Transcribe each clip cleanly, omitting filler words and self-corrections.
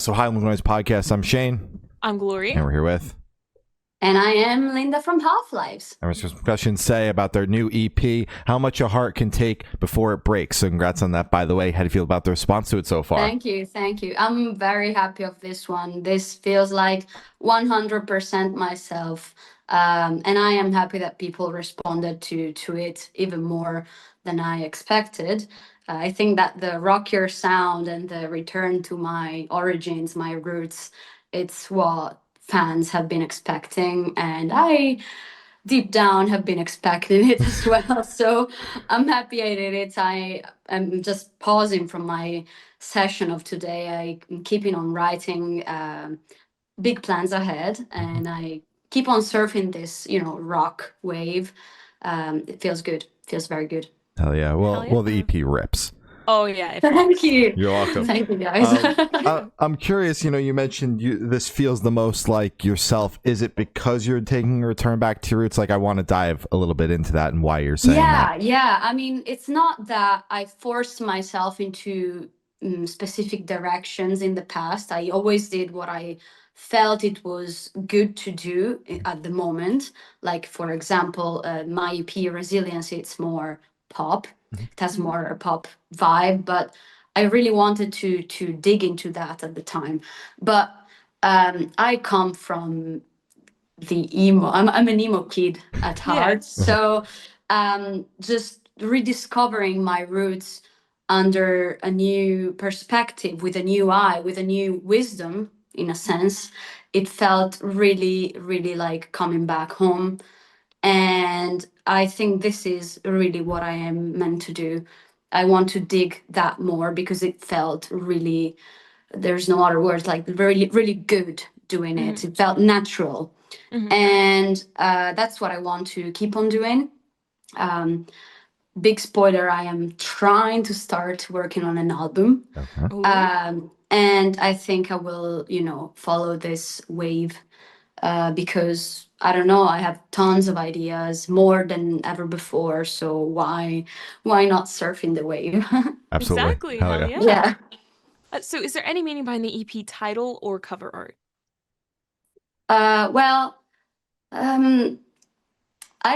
So, hi, Noise Podcast. I'm Shane. I'm Glory. And we're here with. And I am Linda from Halflives. And we're some questions say about their new EP, How Much a Heart Can Take Before It Breaks. So, congrats on that, by the way. How do you feel about the response to it so far? Thank you. I'm very happy of this one. This feels like 100% myself. And I am happy that people responded to it even more than I expected. I think that the rockier sound and the return to my origins, my roots, it's what fans have been expecting. And I deep down have been expecting it as well. So I'm happy I did it. I am just pausing from my session of today. I'm keeping on writing big plans ahead, and I keep on surfing this, rock wave. It feels good. Feels very good. Hell yeah. Well, the EP rips. Oh yeah. Thank you. You're welcome. Thank you, guys. I'm curious, you mentioned this feels the most like yourself. Is it because you're taking a return back to your roots? Like, I want to dive a little bit into that and why you're saying that. Yeah. I mean, it's not that I forced myself into specific directions in the past. I always did what I felt it was good to do at the moment. Like, for example, my EP Resilience, it's more pop. It has more a pop vibe, but I really wanted to dig into that at the time. But I come from the emo. I'm an emo kid at heart, so just rediscovering my roots under a new perspective, with a new eye, with a new wisdom, in a sense, it felt really, really like coming back home. And I think this is really what I am meant to do. I want to dig that more because it felt really, there's no other words, like really, really good doing it. It felt natural. And that's what I want to keep on doing. Big spoiler, I am trying to start working on an album. And I think I will, follow this wave because I don't know, I have tons of ideas, more than ever before. So why not surfing the wave? Absolutely. Exactly. Hell yeah. Yeah. So is there any meaning behind the EP title or cover art? Well, I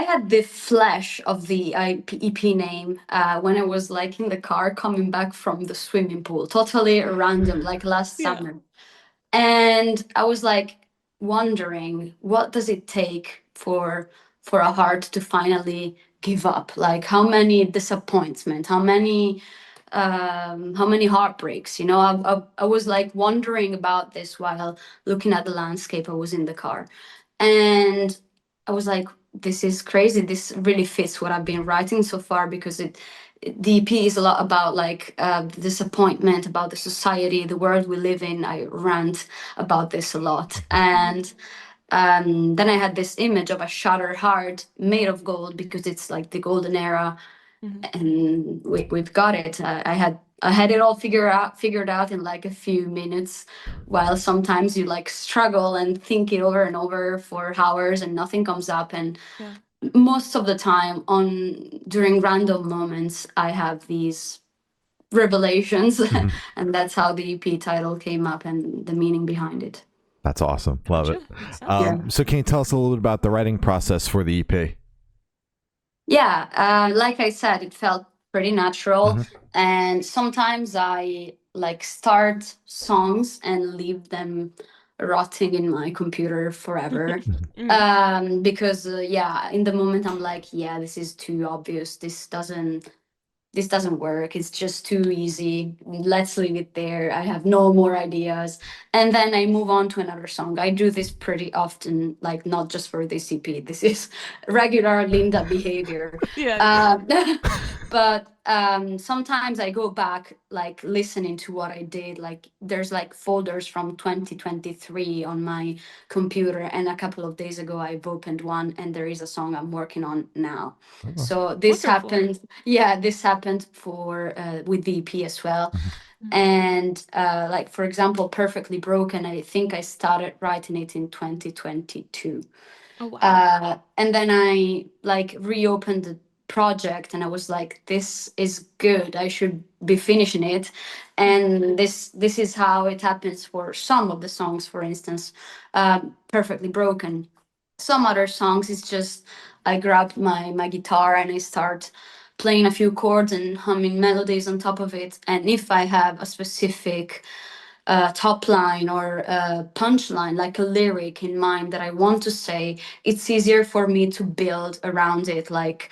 had the flash of the EP name when I was like in the car coming back from the swimming pool, totally random, like last summer. And I was like wondering, what does it take for a heart to finally give up? Like, how many disappointments, how many heartbreaks? I was like wondering about this while looking at the landscape. I was in the car, and I was like, this is crazy. This really fits what I've been writing so far, because the EP is a lot about like disappointment, about the society, the world we live in. I rant about this a lot. And then I had this image of a shattered heart made of gold, because it's like the golden era. And we've got it. I had it all figured out in like a few minutes, while sometimes you like struggle and think it over and over for hours and nothing comes up. And most of the time, on during random moments, I have these revelations. And that's how the EP title came up and the meaning behind it. That's awesome. Love it. Yeah. So, can you tell us a little bit about the writing process for the EP? Yeah, like I said, it felt pretty natural. And sometimes I like start songs and leave them rotting in my computer forever. Because yeah, in the moment I'm like, yeah, this is too obvious. This doesn't work. It's just too easy. Let's leave it there. I have no more ideas. And then I move on to another song. I do this pretty often, like not just for this EP. This is regular Linda behavior. But sometimes I go back, like listening to what I did. Like there's like folders from 2023 on my computer, and a couple of days ago I've opened one, and there is a song I'm working on now. So this happened. Yeah, this happened for with the EP as well. And like, for example, Perfectly Broken, I think I started writing it in 2022. Oh wow. And then I like reopened project, and I was like, this is good, I should be finishing it. And this is how it happens for some of the songs. For instance, Perfectly Broken. Some other songs it's just I grab my guitar and I start playing a few chords and humming melodies on top of it. And if I have a specific top line or a punchline, like a lyric in mind that I want to say, it's easier for me to build around it. Like,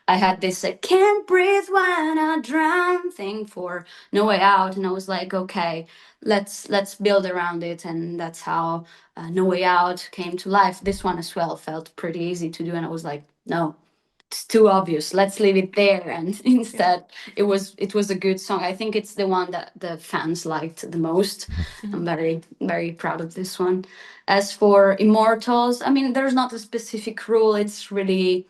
I had this I can't breathe when I drown thing for No Way Out, and I was like, okay, let's build around it, and that's how No Way Out came to life. This one as well felt pretty easy to do, and I was like, no, it's too obvious, let's leave it there. And instead it was a good song. I think it's the one that the fans liked the most. I'm very, very proud of this one. As for Immortals, I mean, there's not a specific rule, it's really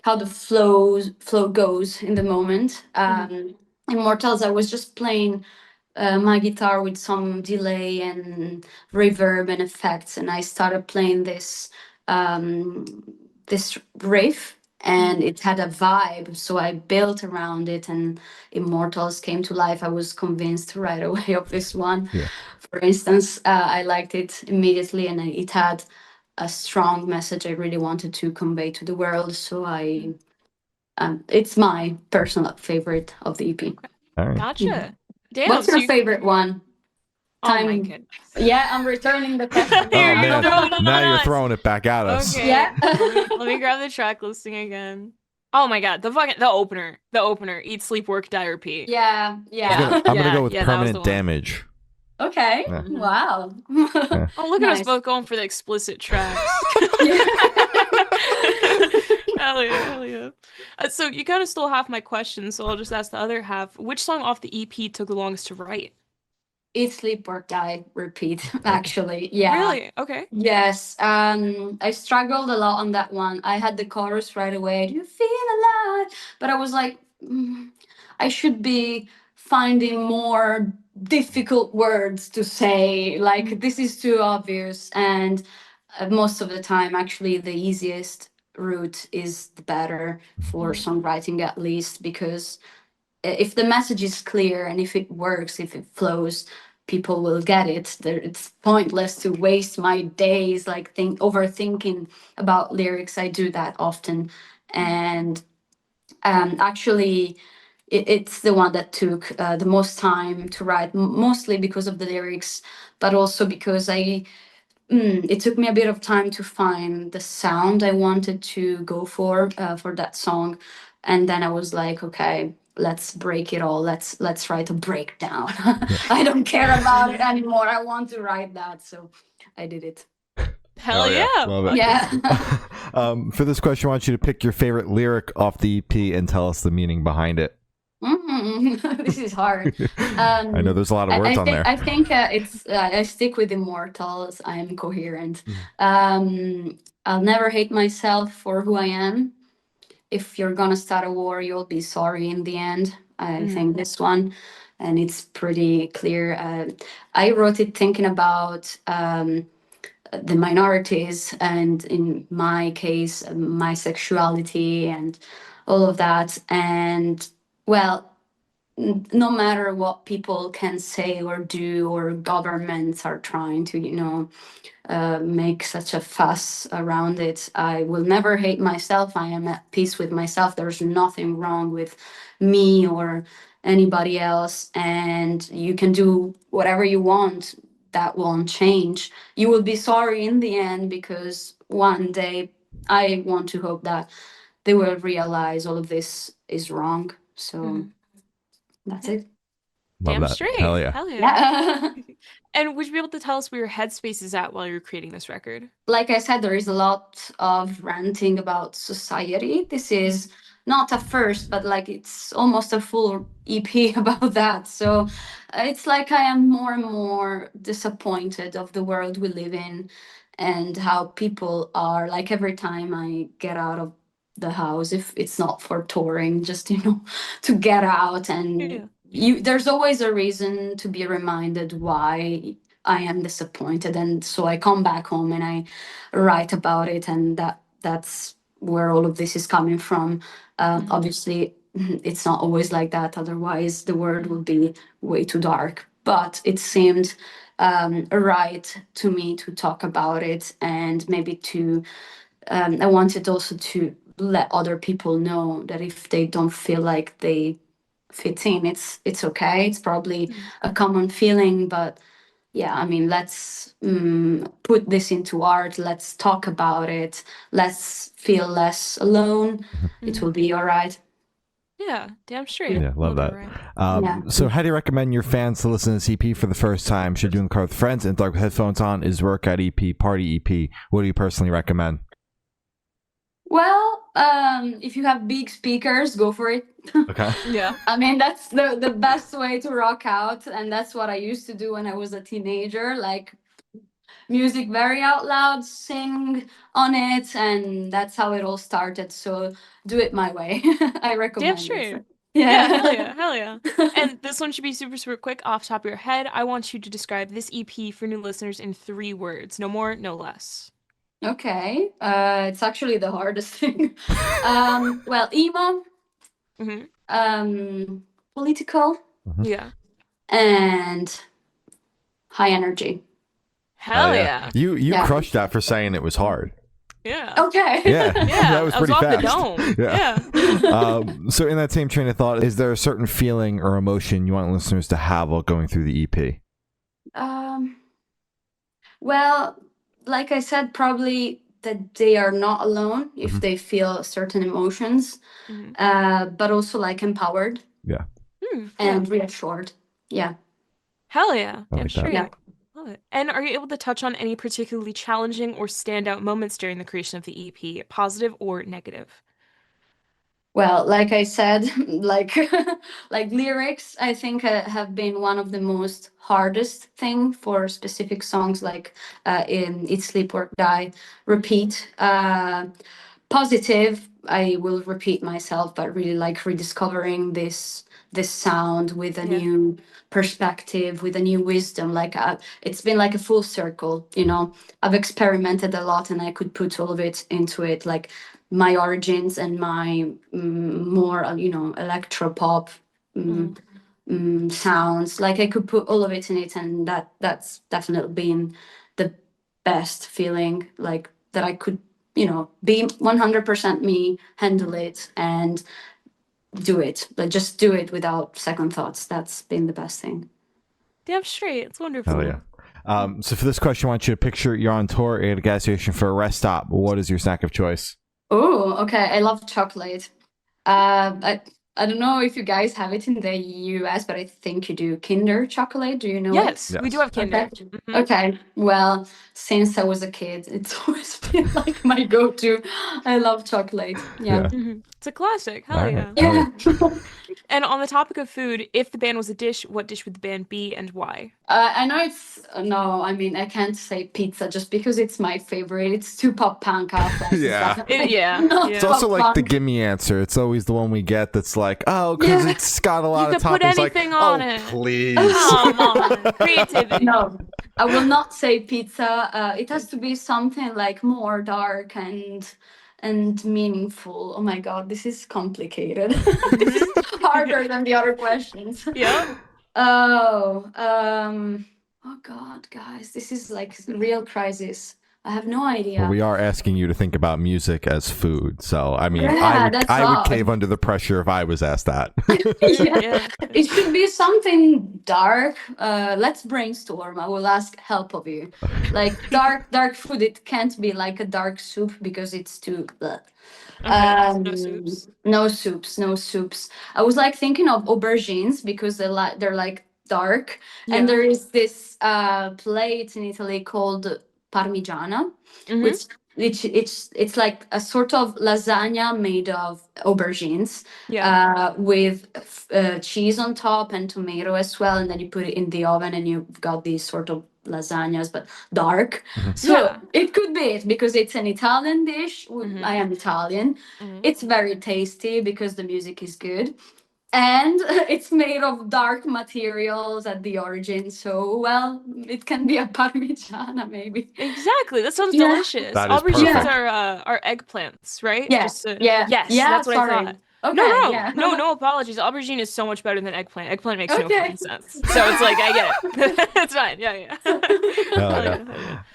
how the flow goes in the moment. Immortals, I was just playing my guitar with some delay and reverb and effects, and I started playing um, this riff, and it had a vibe, so I built around it, and Immortals came to life. I was convinced right away of this one. Yeah. For instance, I liked it immediately, and it had a strong message I really wanted to convey to the world. So it's my personal favorite of the EP. All right. Gotcha. Damn. What's your favorite one? Oh my goodness. Yeah, I'm returning the question. Oh You're man, throwing them now at you're us. throwing it back at us. Okay. Yeah. Let me grab the track listing again. Oh my god, the opener. Eat, sleep, work, die, repeat. Yeah, yeah. I'm gonna go with Yeah, that was the Permanent one. Damage. Okay. Yeah. Wow. Yeah. Oh, look at us Nice. both going for the explicit tracks. Hell yeah, hell yeah. So you kind of stole half my question, so I'll just ask the other half. Which song off the EP took the longest to write? Eat, sleep, work, die, repeat. Actually, yeah. Really? Okay. Yes. I struggled a lot on that one. I had the chorus right away. Do you feel alive? But I was like, I should be finding more difficult words to say. Like, this is too obvious. And most of the time, actually, the easiest route is the better for songwriting, at least, because if the message is clear and if it works, if it flows, people will get it. It's pointless to waste my days like overthinking about lyrics. I do that often, and actually, it's the one that took the most time to write, mostly because of the lyrics, but also because it took me a bit of time to find the sound I wanted to go for that song, and then I was like, okay, let's break it all. Let's write a breakdown. I don't care about it anymore. I want to write that, so I did it. Hell yeah. Love it. Yeah. For this question, I want you to pick your favorite lyric off the EP and tell us the meaning behind it. This is hard. I know there's a lot of words on there. I think it's I stick with Immortals. I am coherent. I'll never hate myself for who I am. If you're gonna start a war, you'll be sorry in the end. I think this one, and it's pretty clear. I wrote it thinking about the minorities, and in my case, my sexuality and all of that. And well, no matter what people can say or do, or governments are trying to, make such a fuss around it, I will never hate myself. I am at peace with myself. There's nothing wrong with me or anybody else. And you can do whatever you want. That won't change. You will be sorry in the end, because one day I want to hope that they will realize all of this is wrong. So that's it. Love Damn that. straight. Hell yeah. Hell yeah. Yeah. And would you be able to tell us where your headspace is at while you're creating this record? Like I said, there is a lot of ranting about society. This is not a first, but like it's almost a full EP about that. So it's like I am more and more disappointed of the world we live in, and how people are, like, every time I get out of the house, if it's not for touring, just to get out, and there's always a reason to be reminded why I am disappointed. And so I come back home and I write about it, and that's where all of this is coming from. Obviously, it's not always like that. Otherwise, the world would be way too dark. But it seemed right to me to talk about it, and maybe to I wanted also to let other people know that if they don't feel like they fit in, it's okay. It's probably a common feeling, but yeah, I mean, let's put this into art. Let's talk about it. Let's feel less alone. It will be all right. Yeah, damn straight. Yeah, love that. Right. So how do you recommend your fans to listen to this EP for the first time? Should do in the car with friends, in dark with headphones on? Is workout EP, party EP? What do you personally recommend? Well, if you have big speakers, go for it. Okay. Yeah. I mean, that's the best way to rock out, and that's what I used to do when I was a teenager. Like music very out loud, sing on it, and that's how it all started. So do it my way. I recommend Damn straight. it. Yeah, hell yeah. And this one should be super, super quick off the top of your head. I want you to describe this EP for new listeners in 3 words. No more, no less. Okay. It's actually the hardest thing. Well, emo, political, Yeah. and high energy. Hell yeah. You crushed that for saying it was hard. Yeah. Okay. Yeah. That was pretty off fast. the dome. Yeah. So in that same train of thought, is there a certain feeling or emotion you want listeners to have while going through the EP? Well, like I said, probably that they are not alone if they feel certain emotions, but also like empowered. Yeah. And reassured. Yeah. Hell yeah. Damn like straight. Yeah. Love it. And are you able to touch on any particularly challenging or standout moments during the creation of the EP, positive or negative? Well, like I said, like like lyrics, I think have been one of the most hardest thing for specific songs, like in Eat, Sleep, Work, Die, Repeat. Positive, I will repeat myself, but really like rediscovering this sound with a new perspective, with a new wisdom. Like it's been like a full circle, you know. I've experimented a lot, and I could put all of it into it, like my origins and my more electro pop sounds. Like I could put all of it in it, and that's definitely been the best feeling, like that I could be 100% me, handle it, and do it. Like just do it without second thoughts. That's been the best thing. Damn straight. It's wonderful. Oh yeah. So for this question, I want you to picture you're on tour at a gas station for a rest stop. What is your snack of choice? Oh, okay. I love chocolate. I don't know if you guys have it in the US, but I think you do. Kinder chocolate. Do you know Yes, Yes. we do have Kinder. Okay. Okay. Well, since I was a kid, it's always been like my go-to. I love chocolate. Yeah. It's a classic. Hell All yeah. right. Yeah. And on the topic of food, if the band was a dish, what dish would the band be and why? I know it's no. I mean, I can't say pizza just because it's my favorite. It's too pop punk. Yeah. It's also like the gimme answer. It's always the one we get that's like, oh, because it's got a lot you of could put toppings. anything Like, on oh, it. please. Come on, creativity. No, I will not say pizza. It has to be something like more dark and meaningful. Oh my God, this is complicated. This is harder than the other questions. Yeah. Oh God, guys, this is like a real crisis. I have no idea. Well, we are asking you to think about music as food. So, I mean, Yeah, I would odd. cave under the pressure if I was asked that. Yeah. It should be something dark. Let's brainstorm. I will ask help of you. Like dark food. It can't be like a dark soup because it's too. Bleh. No soups. No soups. I was like thinking of aubergines because they're like dark, and there is this plate in Italy called parmigiana, which it's like a sort of lasagna made of aubergines, with cheese on top and tomato as well, and then you put it in the oven, and you've got these sort of lasagnas but dark. So it could be it because it's an Italian dish. I am Italian. It's very tasty because the music is good. And it's made of dark materials at the origin, so well, it can be a parmigiana maybe. Exactly. That sounds Yeah. delicious. That is Aubergines perfect. are eggplants, right? Yeah, Just to, yeah, yes, yeah. that's what I Sorry. thought. Okay, No, yeah. no apologies. Aubergine is so much better than eggplant. Eggplant makes no Okay. fucking sense. So it's like I get it. It's fine. Yeah. Hell Hell yeah.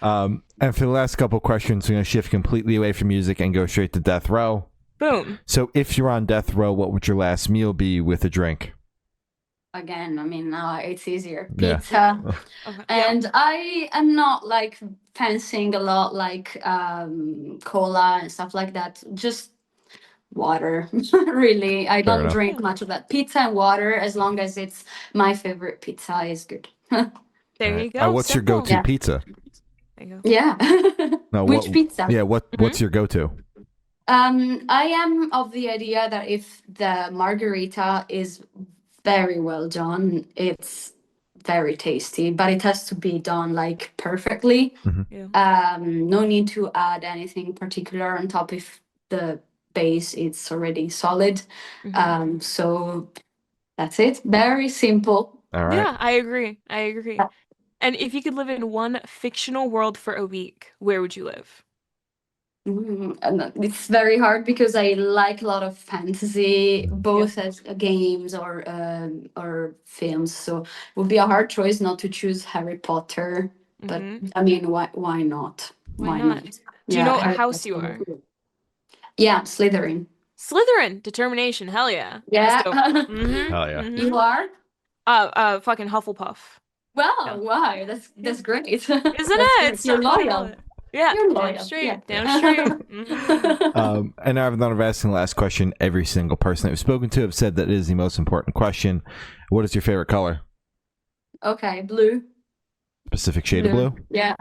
hell yeah. And for the last couple questions, we're going to shift completely away from music and go straight to death row. Boom. So if you're on death row, what would your last meal be with a drink? Again, I mean, it's easier. Yeah. Pizza. Okay. And I am not like fancying a lot, like cola and stuff like that. Just water, really. I Fair don't enough. drink much of that. Pizza and water, as long as it's my favorite pizza, is good. There Right. you go. What's your Simple. go-to Yeah. pizza? There you go. Yeah. No, Which pizza? Yeah, what's your go-to? I am of the idea that if the margarita is very well done, it's very tasty, but it has to be done like perfectly. Yeah. No need to add anything particular on top if the base is already solid. Mhm. So that's it. Very simple. All right. Yeah, I agree. I agree. And if you could live in one fictional world for a week, where would you live? And it's very hard because I like a lot of fantasy, Mhm. both as games or films. So it would be a hard choice not to choose Harry Potter. But Mhm. I mean, why not? Why not? Do you Yeah, know what Harry house you Potter. are? Yeah, Slytherin. Slytherin. Determination. Hell yeah. That's Yeah. dope. Mhm. Hell yeah. Mhm. You are? Fucking Hufflepuff. Well, Yeah. why? That's great. Isn't That's it? great. It's You're so fun. I loyal. love it. Yeah, You're damn loyal. straight. Yeah. Damn straight. Mhm. And now that I've asked the last question, every single person that we've spoken to have said that it is the most important question. What is your favorite color? Okay, blue. Specific shade of blue? Yeah.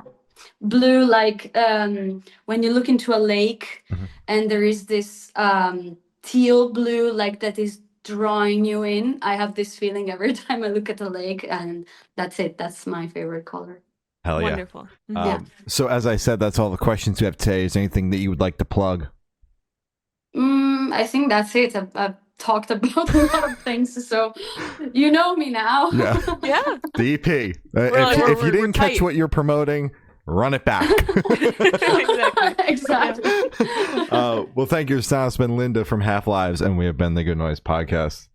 Blue, like when you look into a lake and there is this teal blue, like that is drawing you in. I have this feeling every time I look at a lake, and that's it. That's my favorite color. Hell yeah. Wonderful. Mhm. Yeah. So as I said, that's all the questions we have today. Is there anything that you would like to plug? I think that's it. I've talked about a lot of things, so you know me now. Yeah. Yeah. The EP. like- If you we're didn't catch tight. what you're promoting, run it back. Exactly. Exactly. Well, thank you, It's been Linda from Halflives, and we have been the Good Noise Podcast.